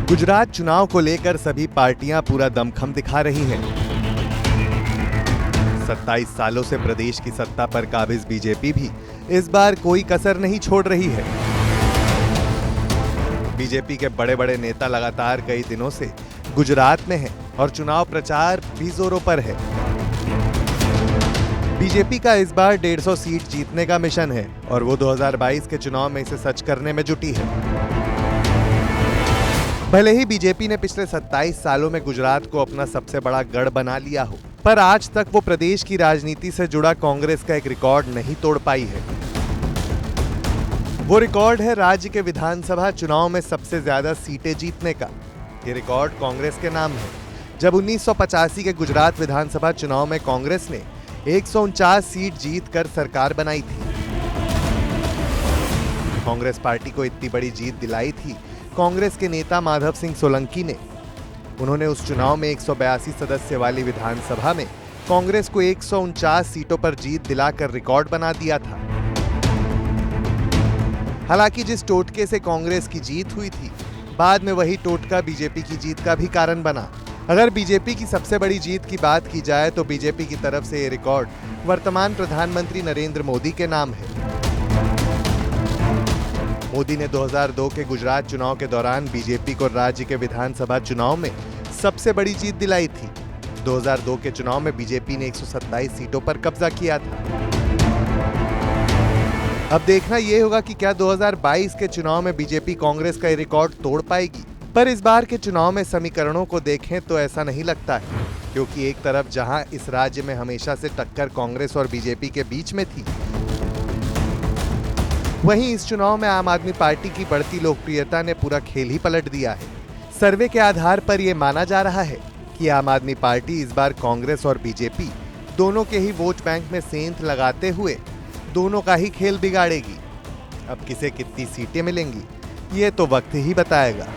गुजरात चुनाव को लेकर सभी पार्टियां पूरा दमखम दिखा रही हैं। 27 सालों से प्रदेश की सत्ता पर काबिज बीजेपी भी इस बार कोई कसर नहीं छोड़ रही है। बीजेपी के बड़े बड़े नेता लगातार कई दिनों से गुजरात में हैं और चुनाव प्रचार भी जोरों पर है। बीजेपी का इस बार 150 सीट जीतने का मिशन है और वो 2022 के चुनाव में इसे सच करने में जुटी है। भले ही बीजेपी ने पिछले 27 सालों में गुजरात को अपना सबसे बड़ा गढ़ बना लिया हो, पर आज तक वो प्रदेश की राजनीति से जुड़ा कांग्रेस का एक रिकॉर्ड नहीं तोड़ पाई है। वो रिकॉर्ड है राज्य के विधानसभा चुनाव में सबसे ज्यादा सीटें जीतने का। ये रिकॉर्ड कांग्रेस के नाम है। जब 1985 के गुजरात विधानसभा चुनाव में कांग्रेस ने 149 सीट जीतकर सरकार बनाई थी। कांग्रेस पार्टी को इतनी बड़ी जीत दिलाई थी कांग्रेस के नेता माधव सिंह सोलंकी ने। उन्होंने उस चुनाव में 182 सदस्य वाली विधानसभा में कांग्रेस को 149 सीटों पर जीत दिलाकर रिकॉर्ड बना दिया था। हालांकि जिस टोटके से कांग्रेस की जीत हुई थी, बाद में वही टोटका बीजेपी की जीत का भी कारण बना। अगर बीजेपी की सबसे बड़ी जीत की बात की जाए तो बीजेपी की तरफ से ये रिकॉर्ड वर्तमान प्रधानमंत्री नरेंद्र मोदी के नाम है। मोदी ने 2002 के गुजरात चुनाव के दौरान बीजेपी को राज्य के विधानसभा चुनाव में सबसे बड़ी जीत दिलाई थी। 2002 के चुनाव में बीजेपी ने 127 सीटों पर कब्जा किया था। अब देखना यह होगा कि क्या 2022 के चुनाव में बीजेपी कांग्रेस का रिकॉर्ड तोड़ पाएगी। पर इस बार के चुनाव में समीकरणों को देखें तो ऐसा नहीं लगता है, क्योंकि एक तरफ जहां इस राज्य में हमेशा से टक्कर कांग्रेस और बीजेपी के बीच में थी, वहीं इस चुनाव में आम आदमी पार्टी की बढ़ती लोकप्रियता ने पूरा खेल ही पलट दिया है। सर्वे के आधार पर यह माना जा रहा है कि आम आदमी पार्टी इस बार कांग्रेस और बीजेपी दोनों के ही वोट बैंक में सेंध लगाते हुए दोनों का ही खेल बिगाड़ेगी। अब किसे कितनी सीटें मिलेंगी, ये तो वक्त ही बताएगा।